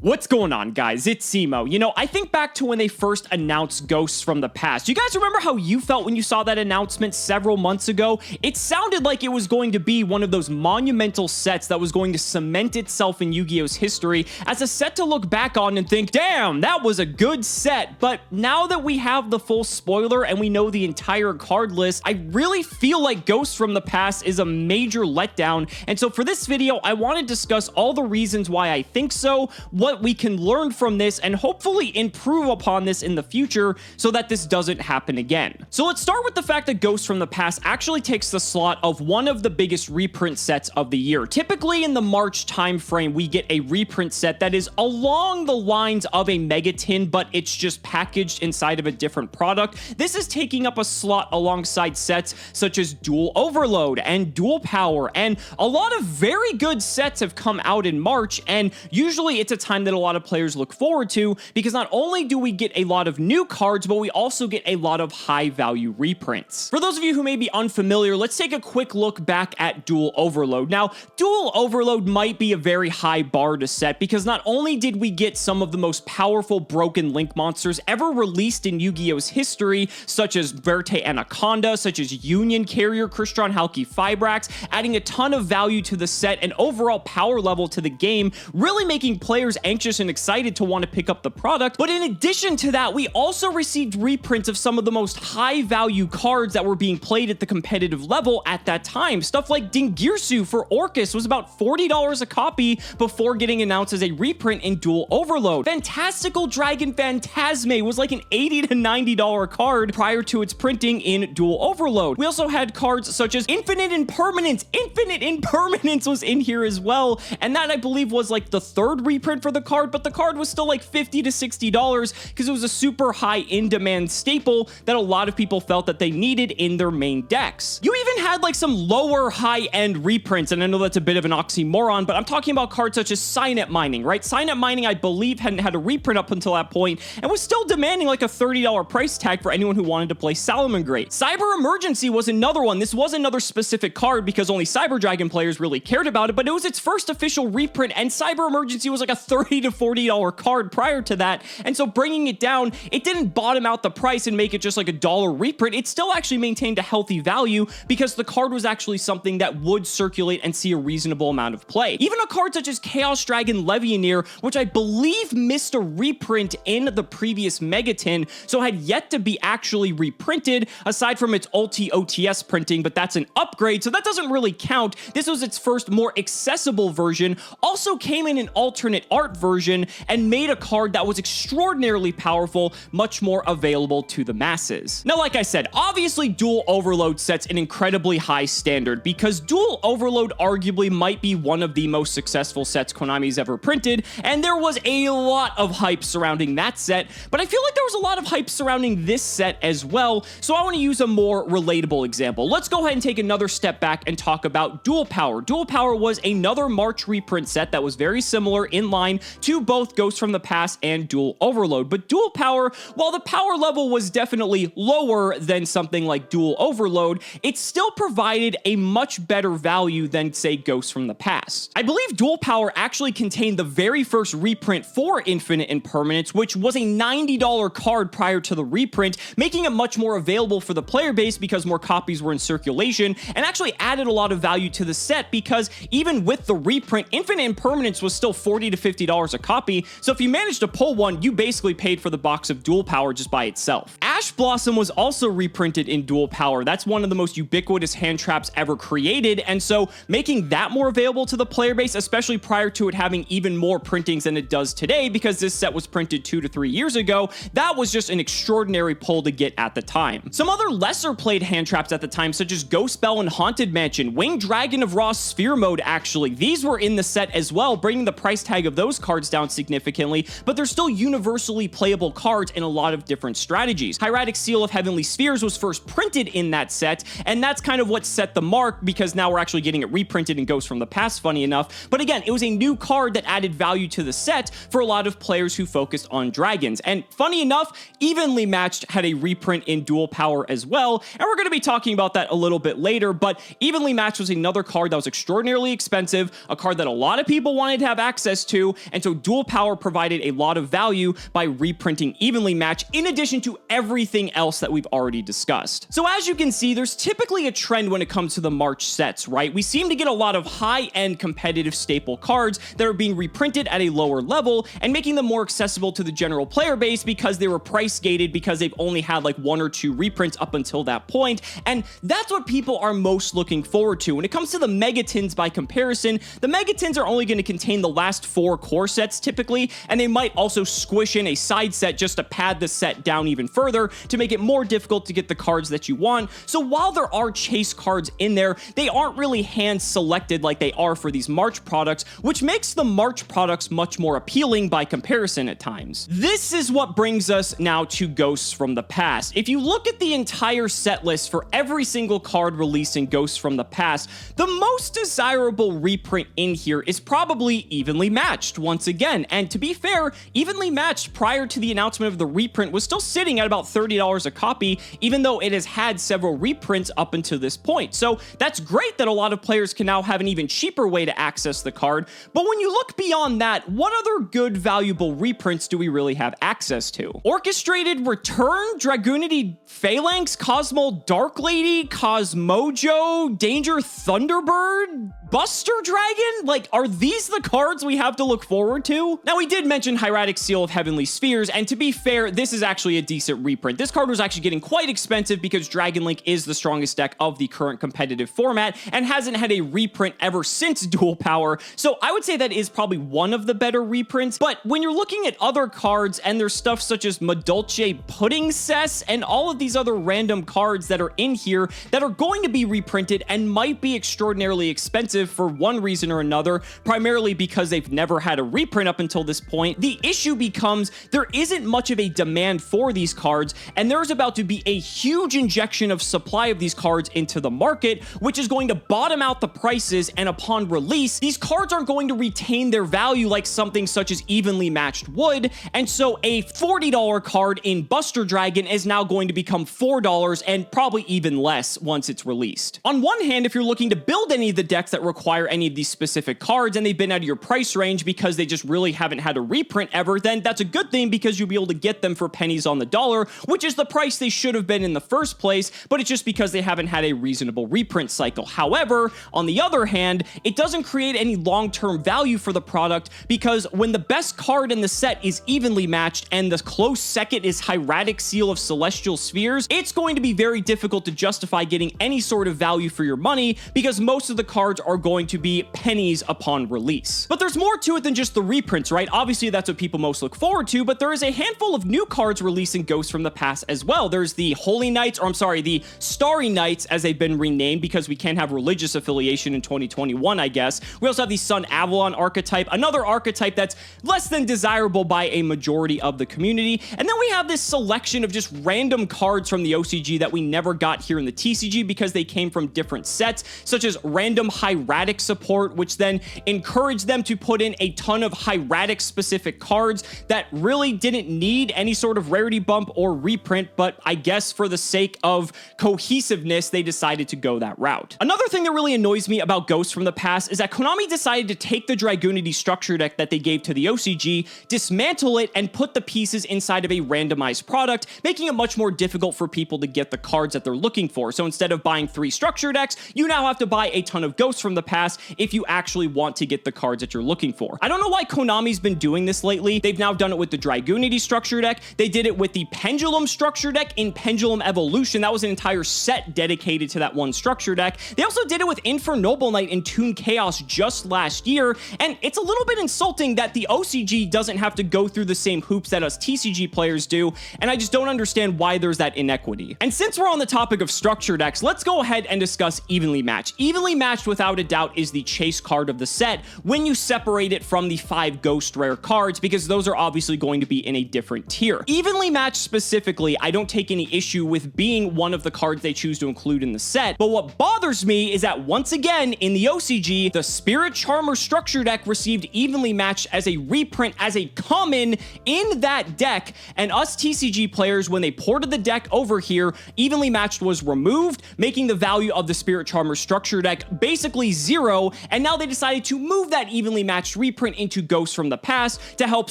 What's going on, guys? It's Simo. I think back to when they first announced Ghosts from the Past. You guys remember how you felt when you saw that announcement several months ago? It sounded like it was going to be one of those monumental sets that was going to cement itself in Yu-Gi-Oh's history as a set to look back on and think, damn, that was a good set. But now that we have the full spoiler and we know the entire card list, I really feel like Ghosts from the Past is a major letdown. And so for this video, I want to discuss all the reasons why I think so, what we can learn from this, and hopefully improve upon this in the future so that this doesn't happen again. So let's start with the fact that Ghosts from the Past actually takes the slot of one of the biggest reprint sets of the year. Typically in the March timeframe, we get a reprint set that is along the lines of a Mega Tin, but it's just packaged inside of a different product. This is taking up a slot alongside sets such as Dual Overload and Dual Power, and a lot of very good sets have come out in March, and usually it's a time that a lot of players look forward to because not only do we get a lot of new cards, but we also get a lot of high value reprints. For those of you who may be unfamiliar, let's take a quick look back at Dual Overload. Now, Dual Overload might be a very high bar to set because not only did we get some of the most powerful broken link monsters ever released in Yu-Gi-Oh's history, such as Verte Anaconda, such as Union Carrier, Crystron Halki Fibrax, adding a ton of value to the set and overall power level to the game, really making players anxious and excited to want to pick up the product. But in addition to that, we also received reprints of some of the most high value cards that were being played at the competitive level at that time. Stuff like Dingirsu for Orcus was about $40 a copy before getting announced as a reprint in Dual Overload. Fantastical Dragon Phantasme was like an $80 to $90 card prior to its printing in Dual Overload. We also had cards such as Infinite Impermanence. Infinite Impermanence was in here as well, and that I believe was like the third reprint for the card, but the card was still like $50 to $60 because it was a super high in-demand staple that a lot of people felt that they needed in their main decks. You even had like some lower high-end reprints, and I know that's a bit of an oxymoron, but I'm talking about cards such as Cynet Mining, right? Cynet Mining, I believe, hadn't had a reprint up until that point and was still demanding like a $30 price tag for anyone who wanted to play Salamangreat. Cyber Emergency was another one. This was another specific card because only Cyber Dragon players really cared about it, but it was its first official reprint, and Cyber Emergency was like a $30 to $40 card prior to that, and so bringing it down, it didn't bottom out the price and make it just like a dollar reprint. It still actually maintained a healthy value because the card was actually something that would circulate and see a reasonable amount of play. Even a card such as Chaos Dragon Levianeer, which I believe missed a reprint in the previous Mega Tin, so had yet to be actually reprinted aside from its Ulti OTS printing, but that's an upgrade, so that doesn't really count. This was its first more accessible version, also came in an alternate art version, and made a card that was extraordinarily powerful, much more available to the masses. Now, like I said, obviously Dual Overload sets an incredibly high standard because Dual Overload arguably might be one of the most successful sets Konami's ever printed, and there was a lot of hype surrounding that set, but I feel like there was a lot of hype surrounding this set as well, so I want to use a more relatable example. Let's go ahead and take another step back and talk about Dual Power. Dual Power was another March reprint set that was very similar in line to both Ghosts from the Past and Dual Overload, but Dual Power, while the power level was definitely lower than something like Dual Overload, it still provided a much better value than, say, Ghosts from the Past. I believe Dual Power actually contained the very first reprint for Infinite Impermanence, which was a $90 card prior to the reprint, making it much more available for the player base because more copies were in circulation, and actually added a lot of value to the set because even with the reprint, Infinite Impermanence was still $40 to $50 a copy, so if you managed to pull one, you basically paid for the box of Dual Power just by itself. Ash Blossom was also reprinted in Dual Power. That's one of the most ubiquitous hand traps ever created, and so making that more available to the player base, especially prior to it having even more printings than it does today because this set was printed 2 to 3 years ago, that was just an extraordinary pull to get at the time. Some other lesser played hand traps at the time, such as Ghost Bell and Haunted Mansion, Winged Dragon of Ra Sphere Mode, actually, these were in the set as well, bringing the price tag of those cards down significantly, but they're still universally playable cards in a lot of different strategies. Hieratic Seal of Heavenly Spheres was first printed in that set, and that's that's kind of what set the mark, because now we're actually getting it reprinted in Ghosts from the Past, funny enough. But again, it was a new card that added value to the set for a lot of players who focused on dragons. And funny enough, Evenly Matched had a reprint in Dual Power as well, and we're going to be talking about that a little bit later. But Evenly Matched was another card that was extraordinarily expensive, a card that a lot of people wanted to have access to, and so Dual Power provided a lot of value by reprinting Evenly Matched, in addition to everything else that we've already discussed. So as you can see, there's typically a trend when it comes to the March sets, right? We seem to get a lot of high-end competitive staple cards that are being reprinted at a lower level and making them more accessible to the general player base because they were price gated, because they've only had like 1 or 2 reprints up until that point. And that's what people are most looking forward to. When it comes to the Megatins by comparison, the Megatins are only going to contain the last 4 core sets typically, and they might also squish in a side set just to pad the set down even further to make it more difficult to get the cards that you want. So while there are chase cards in there, they aren't really hand selected like they are for these March products, which makes the March products much more appealing by comparison at times. This is what brings us now to Ghosts from the Past. If you look at the entire set list for every single card released in Ghosts from the Past, the most desirable reprint in here is probably Evenly Matched once again. And to be fair, Evenly Matched prior to the announcement of the reprint was still sitting at about $30 a copy, even though it has had several reprints up until this point. So that's great that a lot of players can now have an even cheaper way to access the card. But when you look beyond that, what other good, valuable reprints do we really have access to? Orchestrated Return, Dragoonity Phalanx, Cosmo Dark Lady, Cosmojo, Danger Thunderbird, Buster Dragon? Like, are these the cards we have to look forward to? Now, we did mention Hieratic Seal of Heavenly Spheres, and to be fair, this is actually a decent reprint. This card was actually getting quite expensive because Dragon Link is the strongest deck of the current competitive format and hasn't had a reprint ever since Dual Power, so I would say that is probably one of the better reprints. But when you're looking at other cards, and there's stuff such as Madolche Pudding Cess and all of these other random cards that are in here that are going to be reprinted and might be extraordinarily expensive for one reason or another, primarily because they've never had a reprint up until this point, the issue becomes there isn't much of a demand for these cards, and there's about to be a huge injection of supply of these cards into the market, which is going to bottom out the prices, and upon release, these cards aren't going to retain their value like something such as Evenly Matched would, and so a $40 card in Buster Dragon is now going to become $4 and probably even less once it's released. On one hand, if you're looking to build any of the decks that require any of these specific cards and they've been out of your price range because they just really haven't had a reprint ever, then that's a good thing because you'll be able to get them for pennies on the dollar, which is the price they should have been in the first place, but it's just because they haven't had a reasonable reprint cycle. However, on the other hand, it doesn't create any long-term value for the product, because when the best card in the set is Evenly Matched and the close second is Hieratic Seal of Celestial Spheres, it's going to be very difficult to justify getting any sort of value for your money because most of the cards are going to be pennies upon release. But there's more to it than just the reprints, right? Obviously, that's what people most look forward to, but there is a handful of new cards releasing Ghosts from the Past as well. There's the Holy Knights, or I'm sorry, the Starry Knights, as they've been renamed because we can't have religious affiliation in 2021, I guess. We also have the Sun Avalon archetype, another archetype that's less than desirable by a majority of the community. And then we have this selection of just random cards from the OCG that we never got here in the TCG because they came from different sets, such as random Hieratic support, which then encouraged them to put in a ton of Hieratic specific cards that really didn't need any sort of rarity bump or reprint, but I guess for the sake of cohesiveness, they decided to go that route. Another thing that really annoys me about Ghosts from the Past is that Konami decided to take the Dragoonity structure deck that they gave to the OCG, dismantle it, and put the pieces inside of a randomized product, making it much more difficult for people to get the cards that they're looking for. So instead of buying 3 structure decks, you now have to buy a ton of Ghosts from the Past if you actually want to get the cards that you're looking for. I don't know why Konami's been doing this lately. They've now done it with the Dragoonity structure deck. They did it with the Pendulum structure deck in Pendulum Evolution. That was an entire set dedicated to that one structure deck. They also did it with Infernoble Knight in Toon Chaos just last year, and it's a little bit insulting that the OCG doesn't have to go through the same hoops that us TCG players do, and I just don't understand why there's that inequity. And since we're on the topic of structure decks, let's go ahead and discuss Evenly Matched. Evenly Matched, without a doubt is the chase card of the set when you separate it from the 5 ghost rare cards, because those are obviously going to be in a different tier. Evenly matched specifically, I don't take any issue with being one of the cards they choose to include in the set, but what bothers me is that once again in the OCG, the Spirit Charmer structure deck received evenly matched as a reprint, as a common in that deck, and us TCG players, when they ported the deck over here, evenly matched was removed, making the value of the Spirit Charmer structure deck basically 0, and now they decided to move that evenly matched reprint into Ghosts from the Past to help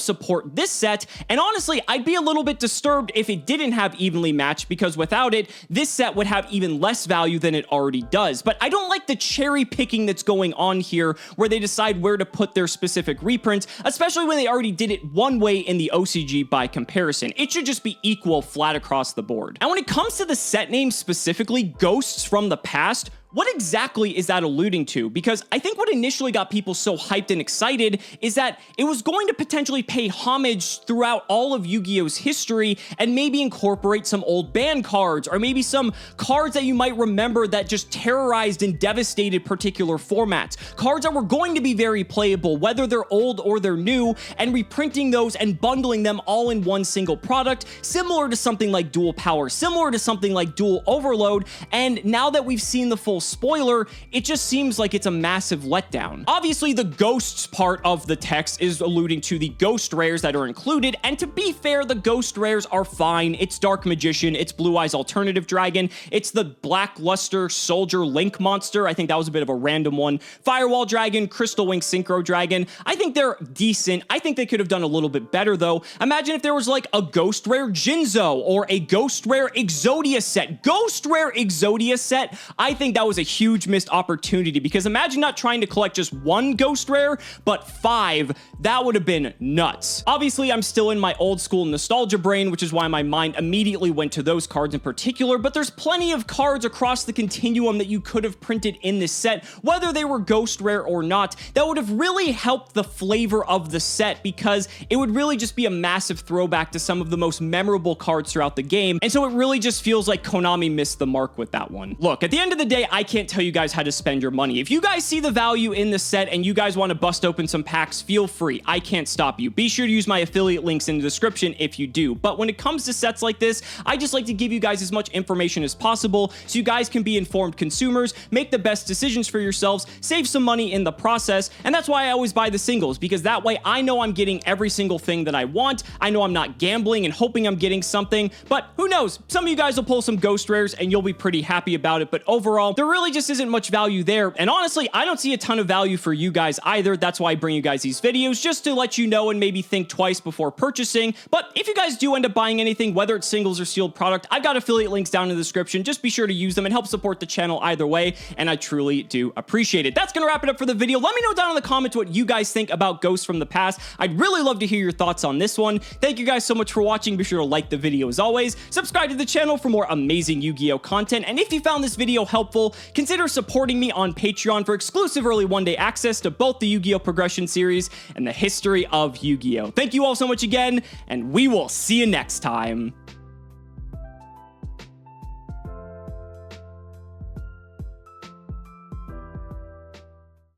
support this set. And honestly, I'd be a little bit disturbed if it didn't have evenly matched, because without it, this set would have even less value than it already does. But I don't like the cherry picking that's going on here, where they decide where to put their specific reprints, especially when they already did it one way in the OCG by comparison. It should just be equal flat across the board. And when it comes to the set name specifically, Ghosts from the Past, what exactly is that alluding to? Because I think what initially got people so hyped and excited is that it was going to potentially pay homage throughout all of Yu-Gi-Oh's history and maybe incorporate some old ban cards, or maybe some cards that you might remember that just terrorized and devastated particular formats. Cards that were going to be very playable, whether they're old or they're new, and reprinting those and bundling them all in one single product, similar to something like Dual Power, similar to something like Dual Overload. And now that we've seen the full spoiler, it just seems like it's a massive letdown. Obviously, the ghosts part of the text is alluding to the ghost rares that are included, and to be fair, the ghost rares are fine. It's Dark Magician, it's Blue Eyes Alternative Dragon, it's the Black Luster Soldier Link monster. I think that was a bit of a random one. Firewall Dragon, Crystal Wing Synchro Dragon. I think they're decent. I think they could have done a little bit better though. Imagine if there was like a ghost rare Jinzo or a ghost rare Exodia set. Ghost rare Exodia set, I think that was a huge missed opportunity, because imagine not trying to collect just one ghost rare, but 5. That would have been nuts. Obviously, I'm still in my old school nostalgia brain, which is why my mind immediately went to those cards in particular, but there's plenty of cards across the continuum that you could have printed in this set, whether they were ghost rare or not, that would have really helped the flavor of the set, because it would really just be a massive throwback to some of the most memorable cards throughout the game. And so it really just feels like Konami missed the mark with that one. Look, at the end of the day, I can't tell you guys how to spend your money. If you guys see the value in the set and you guys want to bust open some packs, feel free. I can't stop you. Be sure to use my affiliate links in the description if you do. But when it comes to sets like this, I just like to give you guys as much information as possible so you guys can be informed consumers, make the best decisions for yourselves, save some money in the process. And that's why I always buy the singles, because that way I know I'm getting every single thing that I want. I know I'm not gambling and hoping I'm getting something, but who knows? Some of you guys will pull some ghost rares and you'll be pretty happy about it. But overall, there really just isn't much value there. And honestly, I don't see a ton of value for you guys either. That's why I bring you guys these videos, just to let you know and maybe think twice before purchasing. But if you guys do end up buying anything, whether it's singles or sealed product, I've got affiliate links down in the description. Just be sure to use them and help support the channel either way. And I truly do appreciate it. That's going to wrap it up for the video. Let me know down in the comments what you guys think about Ghosts from the Past. I'd really love to hear your thoughts on this one. Thank you guys so much for watching. Be sure to like the video as always. Subscribe to the channel for more amazing Yu-Gi-Oh content. And if you found this video helpful, consider supporting me on Patreon for exclusive early one-day access to both the Yu-Gi-Oh Progression series and the history of Yu-Gi-Oh. Thank you all so much again, and we will see you next time.